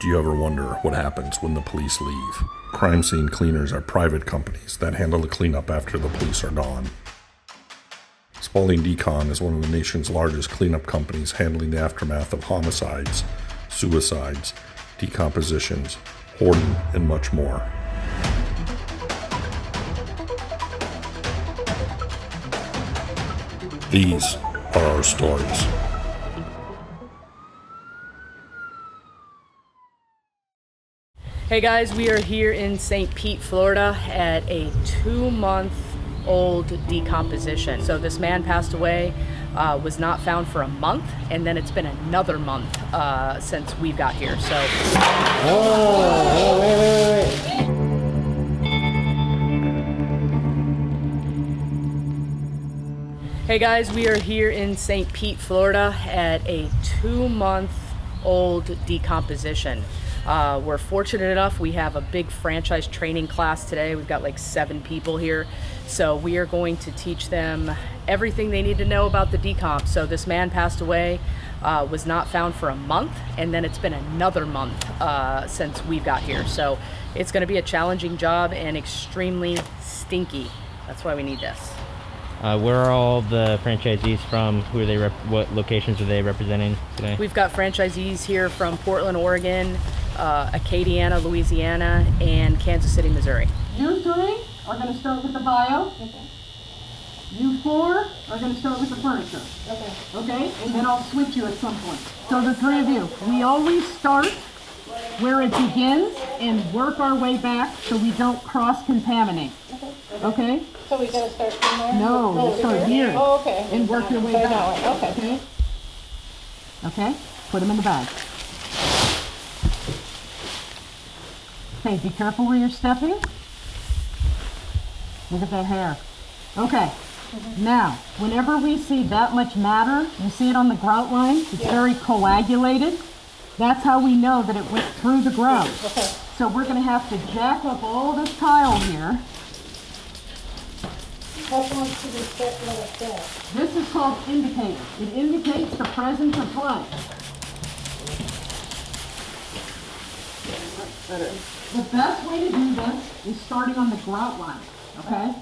Do you ever wonder what happens when the police leave? Crime scene cleaners are private companies that handle the cleanup after the police are gone. Spaulding Decon is one of the nation's largest cleanup companies handling the aftermath of homicides, suicides, decompositions, hoarding, and much more. These are our stories. Hey guys, we are here in St. Pete, Florida at a 2-month-old decomposition. So this man passed away, was not found for a month, and then it's been another month since we got here. So. Wait. Hey guys, we are here in St. Pete, Florida at a 2-month-old decomposition. We're fortunate enough, we have a big franchise training class today. We've got like 7 people here. So we are going to teach them everything they need to know about the decomp. So this man passed away, was not found for a month, and then it's been another month since we've got here. So it's gonna be a challenging job and extremely stinky. That's why we need this. Where are all the franchisees from? Who are they? What locations are they representing today? We've got franchisees here from Portland, Oregon, Acadiana, Louisiana, and Kansas City, Missouri. You 3 are going to start with the bio. Okay. You 4 are going to start with the furniture. Okay. Okay? And then I'll switch you at some point. So the 3 of you, we always start where it begins and work our way back so we don't cross-contaminate. Okay? So we gotta start from there? No, you start here. Oh, okay. And work your way back. Okay. Okay? Okay? Put them in the bag. Okay, be careful where you're stepping. Look at that hair. Okay. Now, whenever we see that much matter, you see it on the grout line, it's very coagulated. That's how we know that it went through the grout. Okay. So we're going to have to jack up all this tile here. What ones do we set let it go? This is called indicator. It indicates the presence of flood. The best way to do this is starting on the grout line, okay?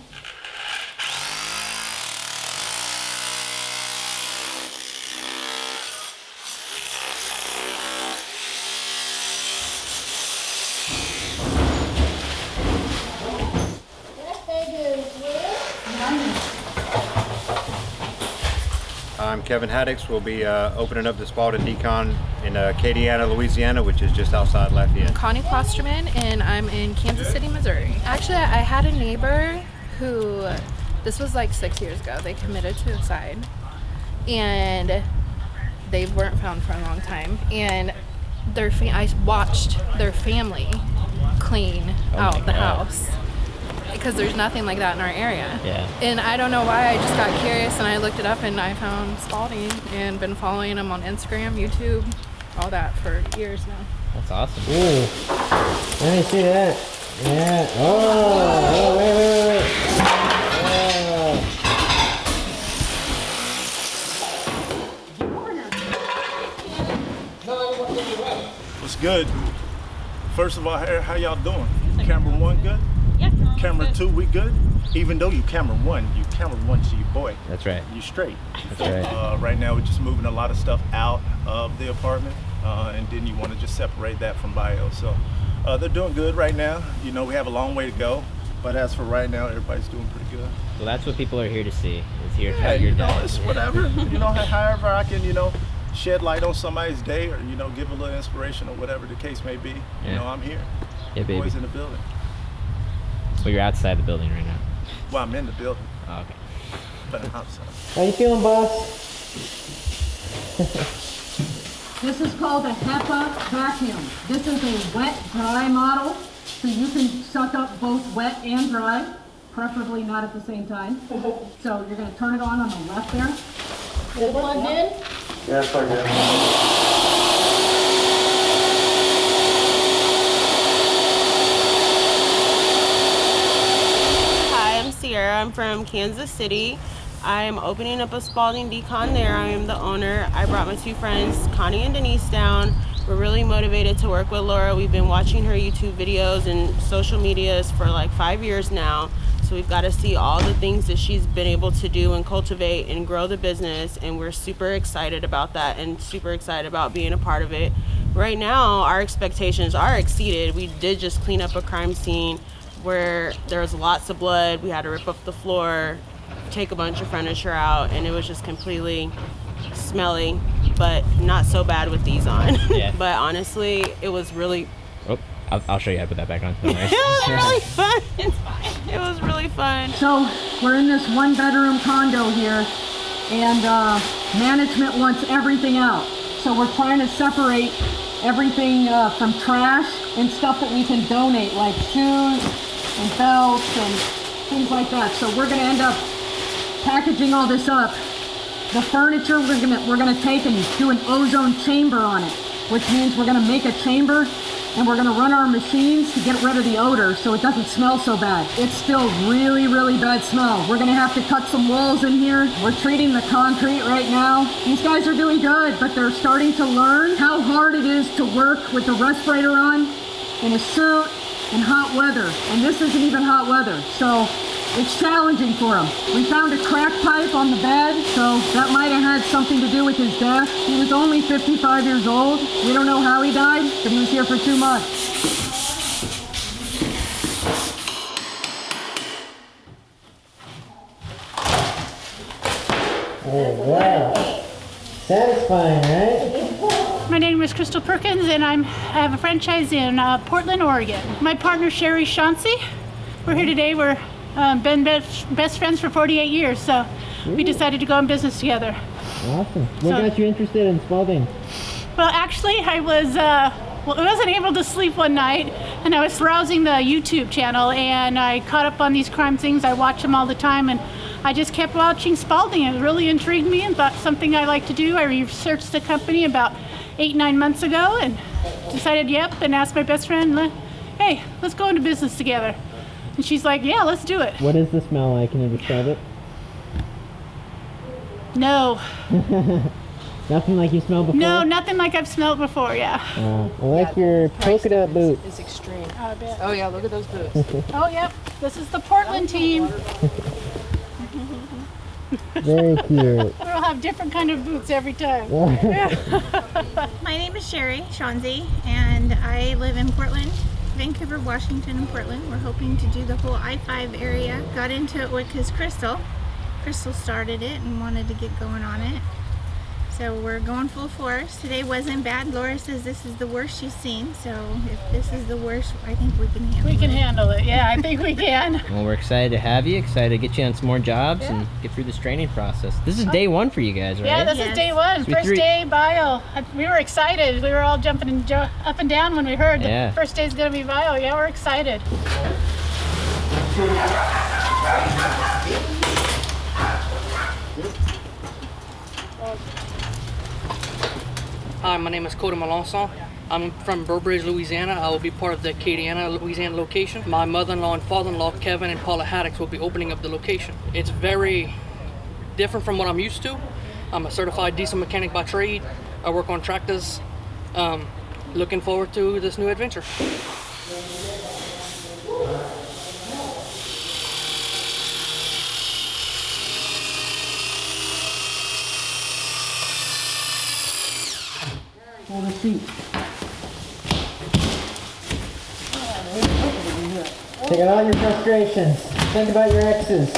I'm Kevin Haddix. We'll be opening up the Spaulding Decon in Acadiana, Louisiana, which is just outside Lafayette. I'm Connie Klosterman, and I'm in Kansas City, Missouri. Actually, I had a neighbor who, this was like 6 years ago, they committed suicide, and they weren't found for a long time. And I watched their family clean out the house, because there's nothing like that in our area. Yeah. And I don't know why, I just got curious and I looked it up and I found Spaulding and been following them on Instagram, YouTube, all that for years now. That's awesome. Ooh. Let me see that. Yeah. Oh, wait. What's good? First of all, how y'all doing? Camera 1 good? Yeah. Camera 2, we good? Even though you camera 1 to your boy. That's right. You straight. That's right. Right now we're just moving a lot of stuff out of the apartment, and then you want to just separate that from bio. So they're doing good right now. You know, we have a long way to go, but as for right now, everybody's doing pretty good. Well, that's what people are here to see. Is hear Yeah, how you're you know, done. it's whatever. You know, however I can, shed light on somebody's day, or give a little inspiration, or whatever the case may be. Yeah. I'm here. Yeah, baby. Boys in the building. Well, you're outside the building right now. Well, I'm in the building. Oh, okay. But I'm outside. How you feeling, boss? This is called a HEPA vacuum. This is a wet-dry model, so you can suck up both wet and dry, preferably not at the same time. So you're going to turn it on the left there. Is it plugged in? Yeah, it's plugged in. I'm Sierra. I'm from Kansas City. I am opening up a Spaulding Decon there. I am the owner. I brought my 2 friends, Connie and Denise, down. We're really motivated to work with Laura. We've been watching her YouTube videos and social medias for like 5 years now. So we've got to see all the things that she's been able to do and cultivate and grow the business. And we're super excited about that and super excited about being a part of it. Right now, our expectations are exceeded. We did just clean up a crime scene where there was lots of blood. We had to rip up the floor, take a bunch of furniture out, and it was just completely smelly, but not so bad with these on. Yeah. But honestly, it was really... Oh, I'll show you how to put that back on. No worries. It was really fun. It's fine. It was really fun. So we're in this 1-bedroom condo here, and management wants everything out. So we're trying to separate everything from trash and stuff that we can donate, like shoes and belts and things like that. So we're gonna end up packaging all this up. The furniture we're gonna take and do an ozone chamber on it, which means we're gonna make a chamber and we're gonna run our machines to get rid of the odor so it doesn't smell so bad. It's still really, really bad smell. We're gonna have to cut some walls in here. We're treating the concrete right now. These guys are doing good, but they're starting to learn how hard it is to work with the respirator on in a suit in hot weather. And this isn't even hot weather, so it's challenging for him. We found a crack pipe on the bed, so that might have had something to do with his death. He was only 55 years old. We don't know how he died, but he was here for 2 months. Oh, wow. Satisfying, right? My name is Crystal Perkins, and I have a franchise in Portland, Oregon. My partner, Sherry Chauncey. We're here today. We're been best friends for 48 years, so we decided to go in business together. Awesome. What got you interested in Spaulding? Well, actually, I wasn't able to sleep one night, and I was browsing the YouTube channel, and I caught up on these crime things. I watch them all the time, and I just kept watching Spaulding. It really intrigued me and thought something I like to do. I researched the company about 8-9 months ago and decided, yep, and asked my best friend, hey, let's go into business together. And she's like, yeah, let's do it. What does the smell like? Can you describe it? No. Nothing like you smelled before? No, nothing like I've smelled before, yeah. I like your polka dot boot. It's extreme. I bet. Oh yeah, look at those boots. Oh, yep. This is the Portland team. Very cute. We'll have different kind of boots every time. My name is Sherry Chauncey, and I live in Portland, Vancouver, Washington, and Portland. We're hoping to do the whole I-5 area. Got into it because Crystal started it and wanted to get going on it. So we're going full force. Today wasn't bad. Laura says this is the worst she's seen. So if this is the worst, I think we can handle it. We can handle it. Yeah, I think we can. Well, we're excited to have you. Excited to get you on some more jobs and get through this training process. This is day 1 for you guys, right? Yeah, this is day 1. So first day bio. We were excited. We were all jumping up and down when we heard the first day's going to be bio. Yeah, we're excited. Hi, my name is Cody Melanson. I'm from Burbridge, Louisiana. I will be part of the Acadiana, Louisiana location. My mother-in-law and father-in-law, Kevin and Paula Haddix, will be opening up the location. It's very different from what I'm used to. I'm a certified diesel mechanic by trade. I work on tractors. Looking forward to this new adventure. Hold the seat. Take out all your frustrations. Think about your exes.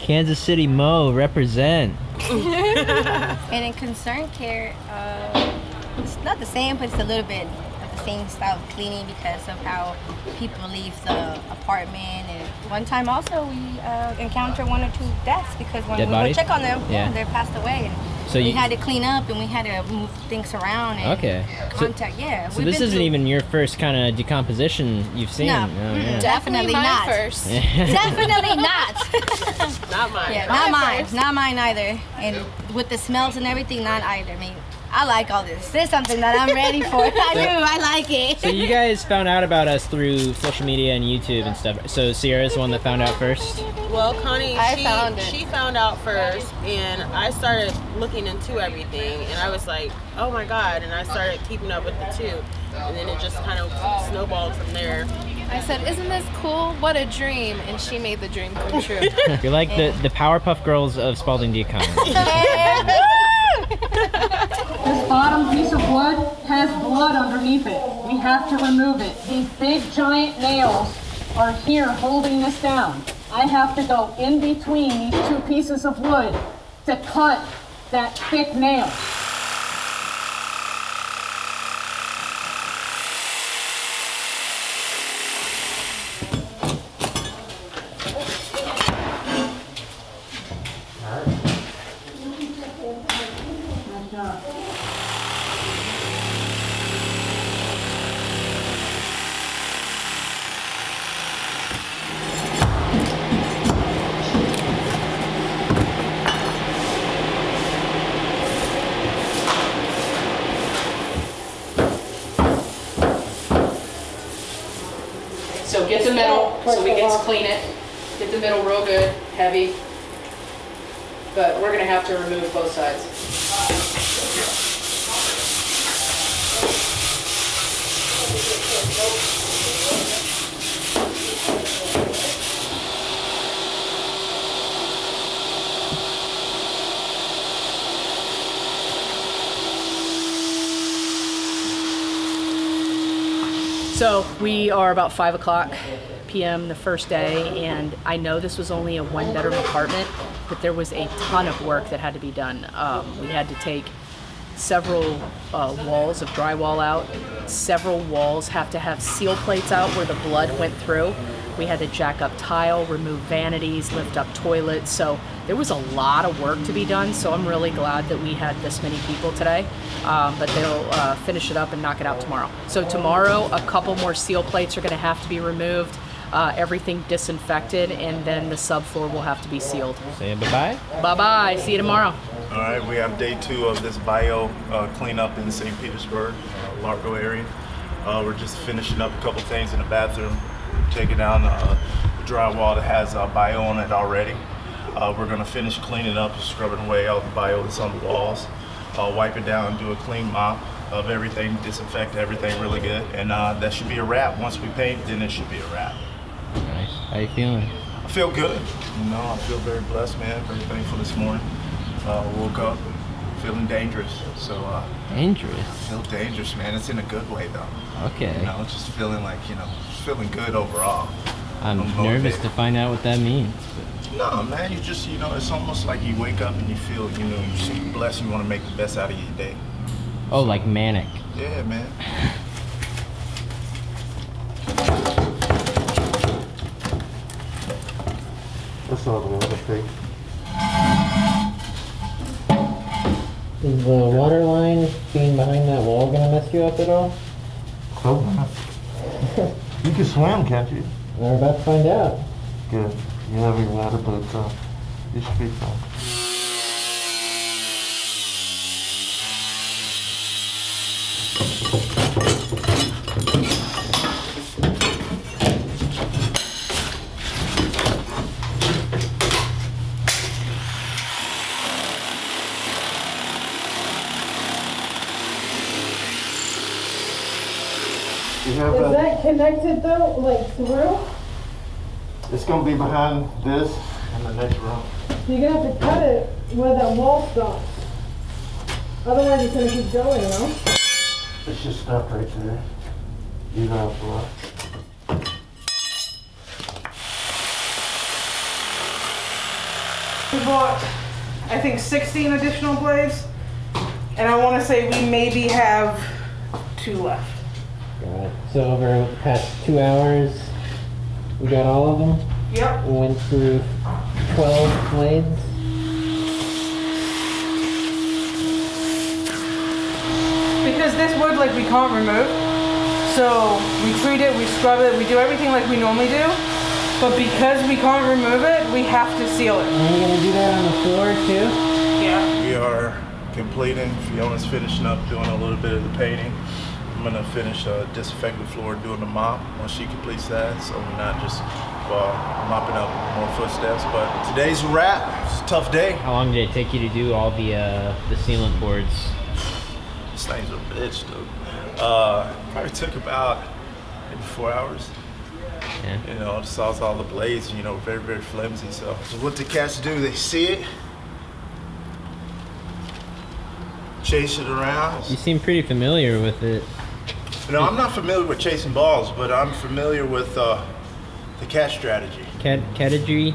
Kansas City Mo, represent. And in concern care, it's not the same, but it's a little bit of the same style of cleaning because of how people leave the apartment. And one time also we encountered 1 or 2 deaths because when we would check on them, they passed away. And so we had to clean up and we had to move things around and contact. So this isn't even your first kind of decomposition you've seen. No, definitely not. First. Definitely not. Not mine. Yeah, not mine. Not mine either. And with the smells and everything, not either. I mean, I like all this. This is something that I'm ready for. I do. I like it. So you guys found out about us through social media and YouTube and stuff. So Sierra's the one that found out first? Well, Connie, she found out first, and I started looking into everything, and I was like, oh my God, and I started keeping up with the two, and then it just kind of snowballed from there. I said, isn't this cool? What a dream. And she made the dream come true. You're like the Powerpuff Girls of Spaulding Decon. This bottom piece of wood has blood underneath it. We have to remove it. These big giant nails are here holding this down. I have to go in between these 2 pieces of wood to cut that thick nail. So get the middle so we can clean it. Get the middle real good, heavy. But we're gonna have to remove both sides. So we are about 5 o'clock p.m. the first day, and I know this was only a 1-bedroom apartment, but there was a ton of work that had to be done. We had to take several walls of drywall out. Several walls have to have seal plates out where the blood went through. We had to jack up tile, remove vanities, lift up toilets. So there was a lot of work to be done. So I'm really glad that we had this many people today. But they'll finish it up and knock it out tomorrow. So tomorrow, a couple more seal plates are going to have to be removed. Everything disinfected, and then the subfloor will have to be sealed. Say bye-bye. Bye-bye. See you tomorrow. All right, we have day 2 of this bio cleanup in St. Petersburg, Largo area. We're just finishing up a couple things in the bathroom, taking down the drywall that has bio on it already. We're gonna finish cleaning up, scrubbing away all the bio that's on the walls, wipe it down, do a clean mop of everything, disinfect everything really good, and that should be a wrap. Once we paint, then it should be a wrap. Nice. How you feeling? I feel good. You know, I feel very blessed, man. Very thankful this morning. Woke up feeling dangerous. So dangerous? I feel dangerous, man. It's in a good way, though. Okay. You know, just feeling like, you know, just feeling good overall. I'm nervous to find out what that means. But... No, man, you just, you know, it's almost like you wake up and you feel, you know, you're super blessed. You want to make the best out of your day. Oh, like manic. Yeah, man. That's all the other thing. Is the water line being behind that wall gonna mess you up at all? Oh, you can swim, can't you? We're about to find out. Good. You have your ladder, but you should be fine. Is that connected though, like through? It's gonna be behind this in the next room. You're gonna have to cut it where that wall stops. Otherwise it's gonna keep going, you know? It's just stuff right there. You don't have to look. We bought, I think, 16 additional blades, and I want to say we maybe have 2 left. Got it. So over the past 2 hours, we got all of them? Yep. We went through 12 blades. Because this wood, like, we can't remove. So we treat it, we scrub it, we do everything like we normally do. But because we can't remove it, we have to seal it. And you're gonna do that on the floor too? Yeah. We are completing. Fiona's finishing up doing a little bit of the painting. I'm gonna finish disinfecting the floor, doing the mop once she completes that, so we're not just mopping up more footsteps. But today's a wrap. It's a tough day. How long did it take you to do all the sealant boards? These things are a bitch, dude. Probably took about maybe 4 hours. Yeah. You know, it saws all the blades, you know, very, very flimsy. So what the cats do, they see it, chase it around. You seem pretty familiar with it. You know, I'm not familiar with chasing balls, but I'm familiar with the cat strategy. Category?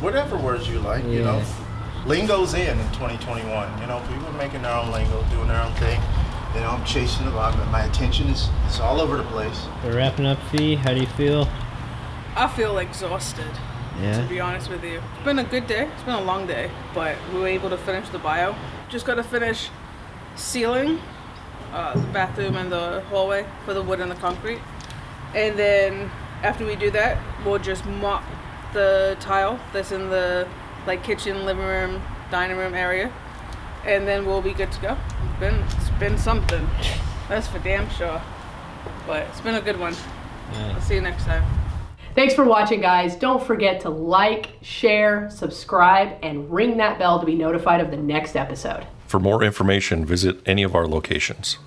Whatever words you like, you know. Lingo's in 2021. You know, people are making their own lingo, doing their own thing. You know, I'm chasing the vibe. My attention is all over the place. We're wrapping up, Fee. How do you feel? I feel exhausted, to be honest with you. It's been a good day. It's been a long day, but we were able to finish the bio. Just got to finish sealing the bathroom and the hallway for the wood and the concrete. And then after we do that, we'll just mop the tile that's in the kitchen, living room, dining room area. And then we'll be good to go. It's been something. That's for damn sure. But it's been a good one. Nice. I'll see you next time. Thanks for watching, guys. Don't forget to like, share, subscribe, and ring that bell to be notified of the next episode. For more information, visit any of our locations.